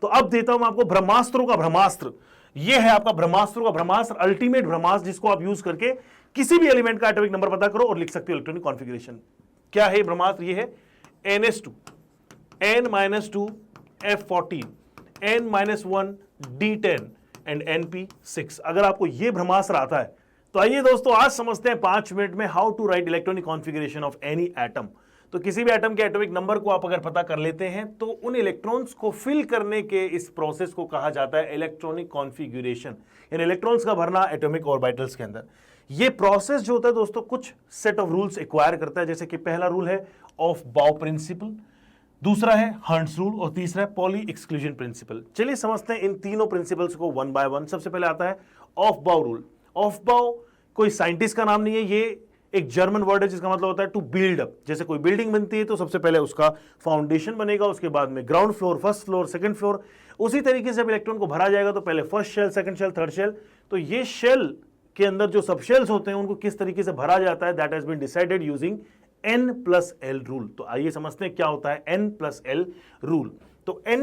तो अब देता हूं मैं आपको ब्रह्मास्त्रों का ब्रह्मास्त्र। यह है आपका ब्रह्मास्त्रों का ब्रह्मास्त्र, अल्टीमेट ब्रह्मास्त्र, जिसको आप यूज करके किसी भी एलिमेंट का एटॉमिक नंबर पता करो और लिख सकते हो इलेक्ट्रॉनिक कॉन्फ़िगरेशन। क्या है ब्रह्मास्त्र? ये है NS2 N-2 F14 N-1 D10 and NP6। अगर आपको यह ब्रह्मास्त्र आता है तो आइए दोस्तों आज समझते हैं 5 मिनट में how to write electronic configuration of any atom. तो किसी भी एटम के एटॉमिक नंबर को आप अगर पता कर लेते हैं तो उन इलेक्ट्रॉन्स को फिल करने के इस प्रोसेस को कहा जाता है इलेक्ट्रॉनिक कॉन्फ़िगरेशन, यानी इलेक्ट्रॉन्स का भरना एटॉमिक ऑर्बिटल्स के अंदर। ये प्रोसेस जो होता है दोस्तों कुछ सेट ऑफ रूल्स एक्वायर करता है, जैसे कि पहला रूल है ऑफ बाउ प्रिंसिपल, दूसरा है हर्ट्ज रूल और तीसरा है पॉली एक्सक्लूजन प्रिंसिपल। चलिए समझते हैं इन तीनों प्रिंसिपल्स को वन बाय वन। सबसे पहले आता है ऑफ बाउ रूल। ऑफ बाउ कोई साइंटिस्ट का नाम नहीं है, ये एक जर्मन वर्ड है जिसका मतलब होता है टू बिल्ड अप। जैसे कोई बिल्डिंग बनती है तो सबसे पहले उसका फाउंडेशन बनेगा, उसके बाद में ground floor, first floor, second floor. उसी तरीके से जब इलेक्ट्रॉन को भरा जाएगा तो पहले first shell, second shell, third shell. तो ये शेल के अंदर जो सब शेल्स होते हैं उनको किस तरीके से भरा जाता है, that has been decided using N+L rule. तो आइए समझते हैं क्या होता है N+L रूल। तो N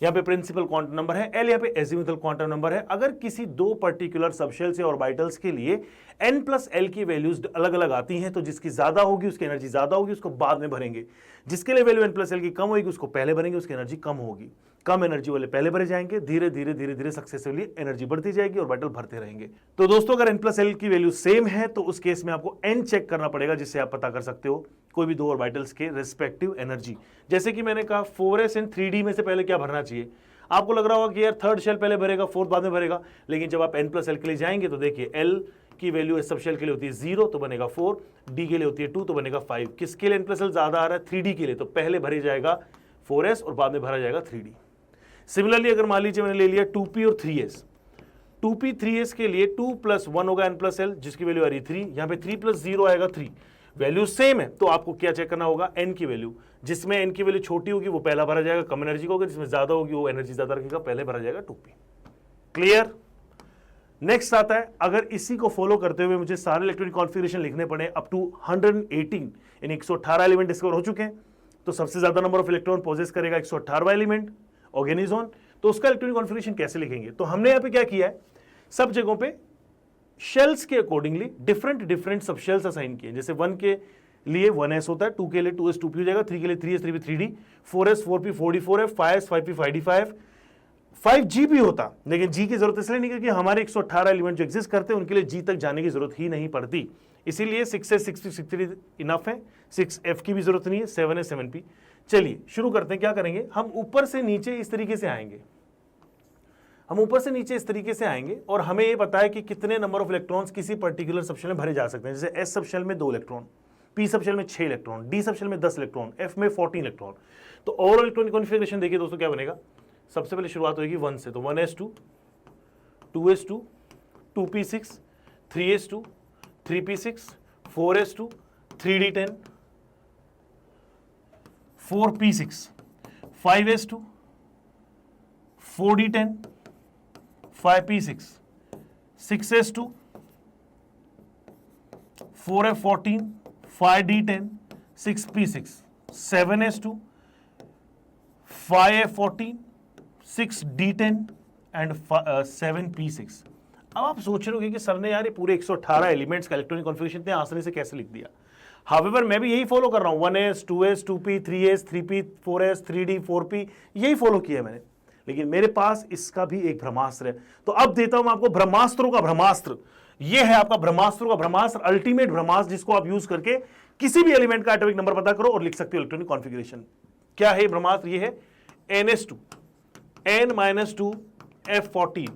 यहां पे प्रिंसिपल क्वांटम नंबर है, L यहां पे एजिमुथल क्वांटम नंबर है। अगर किसी दो पर्टिकुलर सबशेल्स या ऑर्बिटल्स के लिए N+L की वैल्यूज अलग अलग आती हैं तो जिसकी ज्यादा होगी उसकी एनर्जी ज्यादा होगी, उसको बाद में भरेंगे। जिसके लिए वैल्यू N+L की कम होगी उसको पहले भरेंगे, उसकी एनर्जी कम होगी। कम एनर्जी वाले पहले भरे जाएंगे, धीरे धीरे धीरे धीरे सक्सेसिवली एनर्जी बढ़ती जाएगी, ऑर्बिटल भरते रहेंगे। तो दोस्तों अगर N+L की वैल्यू सेम है तो उस केस में आपको N चेक करना पड़ेगा, जिससे आप पता कर सकते हो कोई भी दो ऑर्बिटल्स के रिस्पेक्टिव एनर्जी। जैसे कि मैंने कहा 4s इन 3d में से पहले क्या भरना चाहिए। आपको लग रहा होगा कि यार थर्ड शेल पहले भरेगा, फोर्थ बाद में भरेगा, लेकिन जब आप N+L के लिए जाएंगे तो देखिए L की वैल्यू सब शेल के लिए होती है 0 तो बनेगा 4, D के लिए होती है 2 तो बनेगा 5। किसके लिए N+L ज्यादा आ रहा है? 3d के लिए, तो पहले भरे जाएगा 4s और बाद में भरा जाएगा 3d। सिमिलरली अगर मान लीजिए मैंने ले लिया 2p और 3s, 2p 3s के लिए 2 + 1 होगा N+L जिसकी वैल्यू आ रही 3, यहां पे 3 + 0 आएगा 3। वैल्यू सेम है तो आपको क्या चेक करना होगा? N की वैल्यू। जिसमें N की वैल्यू छोटी होगी वो पहला भरा जाएगा, कम एनर्जी का होगा, जिसमें ज्यादा होगी वो एनर्जी ज्यादा रखेगा, पहले भरा जाएगा 2p। क्लियर? नेक्स्ट आता है, अगर इसी को फॉलो करते हुए मुझे सारे इलेक्ट्रॉनिक कॉन्फ़िगरेशन लिखने पड़े अप टू 118 यानी 118 एलिमेंट डिस्कवर हो चुके हैं, तो सबसे ज्यादा नंबर ऑफ इलेक्ट्रॉन पोजेस करेगा 118वां एलिमेंट ऑर्गेनिजोन। तो उसका इलेक्ट्रॉनिक कॉन्फ़िगरेशन कैसे लिखेंगे? तो हमने यहां पे क्या किया है, सब जगहों पे शेल्स के अकॉर्डिंगली डिफरेंट सब शेल्स असाइन किए। जैसे 1 के लिए 1s होता है, 2 के लिए 2s 2p हो जाएगा, 3 के लिए 3s 3p 3d, 4s 4p 4d 4f, 5s 5p 5d 5f, 5g भी होता, लेकिन g की जरूरत इसलिए नहीं क्योंकि हमारे 118 एलिमेंट जो एग्जिस्ट करते हैं उनके लिए g तक जाने की जरूरत ही नहीं पड़ती, इसीलिए 6s 6p 6p इनफ है, 6f की भी जरूरत नहीं है, 7s 7p। चलिए शुरू करते हैं। क्या करेंगे, हम ऊपर से नीचे इस तरीके से आएंगे, हम ऊपर से नीचे इस तरीके से आएंगे और हमें यह पता है कि कितने नंबर ऑफ इलेक्ट्रॉन्स किसी पर्टिकुलर सबशेल में भरे जा सकते हैं। जैसे S सबशेल में 2 इलेक्ट्रॉन, P सबशेल में 6 इलेक्ट्रॉन, D सबशेल में 10 इलेक्ट्रॉन, F में 14 इलेक्ट्रॉन। तो ओवरऑल इलेक्ट्रॉनिक कॉन्फ़िगरेशन देखिए दोस्तों क्या बनेगा। सबसे पहले शुरुआत होगी 1 से, तो 1s2 2s2 2p6 3s2 3p6 4s2 3d10 4p6 5s2 4d10 5p6 6s2 4f14 5d10 6p6 7s2 5f14 6d10 and 7p6। अब आप सोच रहे होंगे कि सर ने यार ये पूरे 118 एलिमेंट्स का इलेक्ट्रॉनिक कॉन्फ़िगरेशन इतने आसानी से कैसे लिख दिया। हाउएवर मैं भी यही फॉलो कर रहा हूं, 1s 2s 2p 3s 3p 4s 3d 4p, यही फॉलो किया मैंने, लेकिन मेरे पास इसका भी एक ब्रह्मास्त्र है। तो अब देता हूं मैं आपको ब्रह्मास्त्रों का ब्रह्मास्त्र। यह है आपका ब्रह्मास्त्रों का ब्रह्मास्त्र, अल्टीमेट ब्रह्मास्त्र, जिसको आप यूज करके किसी भी एलिमेंट का एटॉमिक नंबर पता करो और लिख सकते हो इलेक्ट्रॉनिक कॉन्फ़िगरेशन। क्या है ब्रह्मास्त्र? यह है NS2 N-2 F14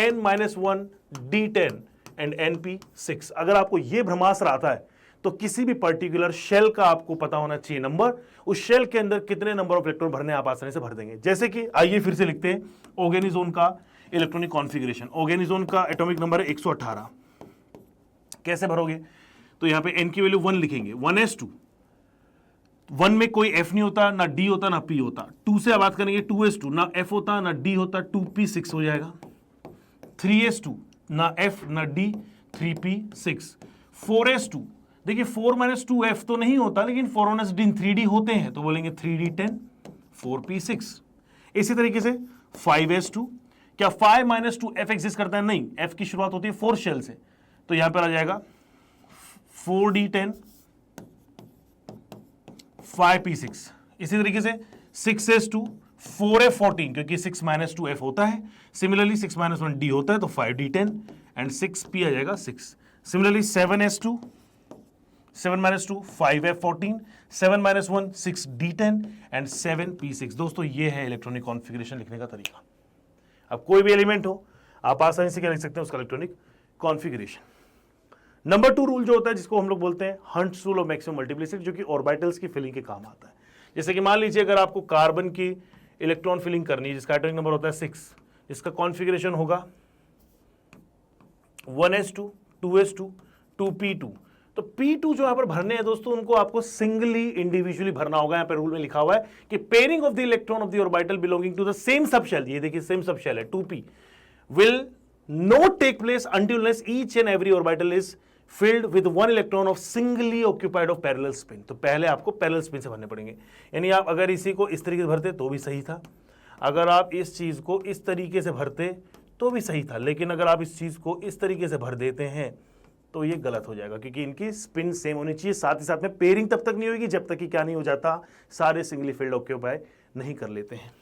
N-1 D10 and NP6। अगर आपको यह ब्रह्मास्त्र आता है तो किसी भी पर्टिकुलर शेल का आपको पता होना चाहिए नंबर, उस शेल के अंदर कितने नंबर ऑफ इलेक्ट्रॉन भरने आप आसानी से भर देंगे। जैसे कि आइए फिर से लिखते हैं ऑर्गेनिजोन का इलेक्ट्रॉनिक कॉन्फ़िगरेशन। ऑर्गेनिजोन का एटॉमिक नंबर है 118। कैसे भरोगे? तो यहां पे N की वैल्यू 1 लिखेंगे, 1s2, 1 में कोई F नहीं होता, ना D होता, ना P होता। 2 से बात करेंगे 2s2, ना F होता ना D होता, 2p6 हो जाएगा। 3s2, ना F ना D, 3p6। 4s2, देखिए 4 - 2f तो नहीं होता, लेकिन 4 - D 3d होते हैं, तो बोलेंगे 3d10 4p6। इसी तरीके से 5s2। क्या 5 - 2 f एग्जिस्ट करता है? नहीं, f की शुरुआत होती है 4 शेल से, तो यहां पर आ जाएगा 4d10 5p6। इसी तरीके से 6s2 4f14, क्योंकि 6 - 2f होता है। सिमिलरली 6 - 1d होता है, तो 5d10 एंड 6p आ जाएगा 6। Similarly 7s2 7 - 2 5f14, 7 - 1 6d10 and 7p6। दोस्तों ये है इलेक्ट्रॉनिक कॉन्फ़िगरेशन लिखने का तरीका। अब कोई भी एलिमेंट हो आप आसानी से क्या लिख सकते हैं उसका इलेक्ट्रॉनिक कॉन्फ़िगरेशन। नंबर 2 रूल जो होता है जिसको हम लोग बोलते हैं hunts rule of maximum multiplicity, जो कि ऑर्बिटल्स की फिलिंग के काम आता है। जैसे कि मान लीजिए अगर आपको कार्बन की इलेक्ट्रॉन फिलिंग करनी है जिसका एटॉमिक नंबर होता है 6, जिसका कॉन्फ़िगरेशन होगा 1s2 2s2 2p2। तो p2 जो यहां पर भरने हैं दोस्तों उनको आपको सिंगली इंडिविजुअली भरना होगा। यहां पर रूल में लिखा हुआ है कि pairing of the electron of the orbital belonging to the same subshell, ये देखिए सेम सबशेल है 2p, will not take place until unless each and every orbital is filled with one electron of singly occupied of parallel spin। तो पहले आपको parallel spin से भरने पड़ेंगे। यानी आप अगर इसी को इस तरीके से भरते तो भी सही था, अगर आप इस चीज को इस तरीके से भरते तो भी सही था, लेकिन अगर आप इस चीज को इस तरीके से भर देते हैं तो ये गलत हो जाएगा, क्योंकि इनकी स्पिन सेम होनी चाहिए। साथ ही साथ में पेयरिंग तब तक नहीं होगी जब तक कि क्या नहीं हो जाता, सारे सिंगली फिल्ड ऑक्यूपाई नहीं कर लेते हैं।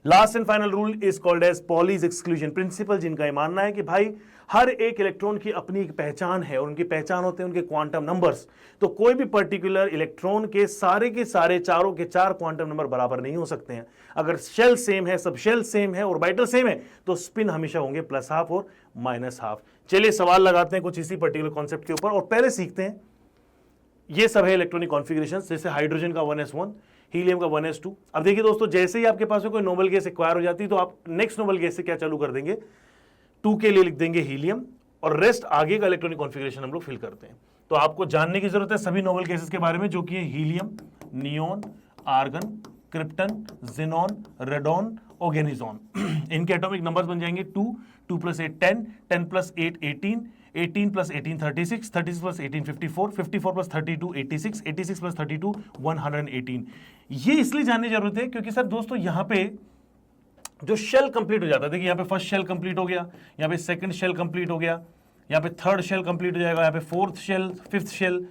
Last and final rule is called as Pauli's exclusion principle, जिनका ये मानना है कि भाई हर एक इलेक्ट्रॉन की अपनी एक पहचान है और उनकी पहचान होते हैं उनके क्वांटम नंबर्स। तो कोई भी पर्टिकुलर इलेक्ट्रॉन के सारे चारों के 4 क्वांटम नंबर बराबर नहीं हो सकते हैं। अगर शेल सेम है, सब शेल सेम है, ऑर्बिटल सेम है, तो स्पिन हमेशा होंगे +½ और -½ चलिए सवाल लगाते हैं कुछ इसी पर्टिकुलर कॉन्सेप्ट के ऊपर और पहले सीखते हैं। ये सब है इलेक्ट्रॉनिक कॉन्फ़िगरेशन, जैसे हाइड्रोजन का 1s1, हीलियम का 1s2। अब देखिए दोस्तों, जैसे ही आपके पास में कोई नोबल गैस एक्वायर हो जाती है तो आप नेक्स्ट नोबल गैस से क्या चालू कर देंगे, 2 के लिए लिख देंगे हीलियम और रेस्ट आगे का इलेक्ट्रॉनिक कॉन्फ़िगरेशन हम लोग फिल करते हैं। तो आपको जानने की जरूरत है सभी नोबल गैसेस के बारे में, जो कि helium, neon, argon, krypton, xenon, radon, oganesson. इनके एटॉमिक नंबर्स बन जाएंगे 2, 2 + 8 10, 10 + 8 18, 18 + 18 36, 36 + 18 54, 54 + 32 86, 86 + 32 118। ये इसलिए जानने की जरूरत है क्योंकि सर दोस्तों यहाँ पे जो शेल कंप्लीट हो जाता है, देखिए यहाँ पे फर्स्ट शेल कंप्लीट हो गया, यहाँ पे सेकंड शेल कंप्लीट हो गया, यहाँ पे थर्ड शेल कंप्लीट हो जाएगा, यहाँ पे फोर्थ शेल, फिफ्थ शेल,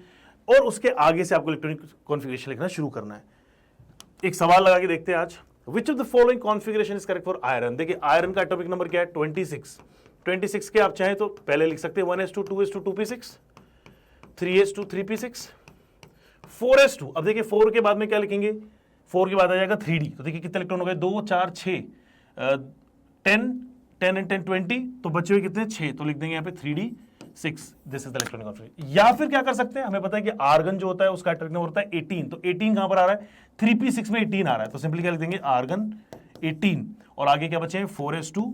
और उसके आगे से आपको इलेक्ट्रॉनिक कॉन्फ़िगरेशन लिखना शुरू करना है। एक सवाल लगा के देखते हैं आज, which of the following configuration is correct for iron. देखिए आयरन का एटॉमिक नंबर क्या है 26। 26 के आप चाहें तो पहले लिख सकते हैं 1s2 2s2 2p6, 3s2 3p6, 4s2। अब देखिए 4 के बाद में क्या लिखेंगे, 4 के बाद आ जाएगा 3d। तो देखिए कितने इलेक्ट्रॉन हो गए, 2 4 6 10 10 एंड 10 20, तो बचे हुए कितने 6, तो लिख देंगे यहाँ पे 3d6। This is the electronic configuration. या फिर क्या कर सकते हैं, हमें पता है कि आर्गन जो होता है उसका एटॉमिक नंबर होता है 18, तो 18 कहां पर आ रहा है, 3p6 में 18 आ रहा है, तो सिंपली क्या लिख देंगे आर्गन 18, और आगे क्या बचे हैं 4s2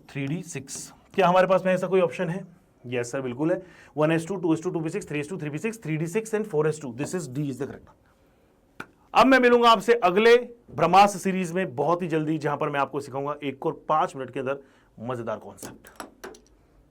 3d6। क्या हमारे पास में ऐसा कोई ऑप्शन है? यस सर बिल्कुल है, 1s2 2s2 2p6 3s2 3p6 3d6 and 4s2। This is D is the correct. अब मैं मिलूंगा आपसे अगले ब्रह्मास्त्र सीरीज में बहुत ही जल्दी, जहां पर मैं आपको सिखाऊंगा 1 और 5 मिनट के अंदर मजेदार कॉन्सेप्ट।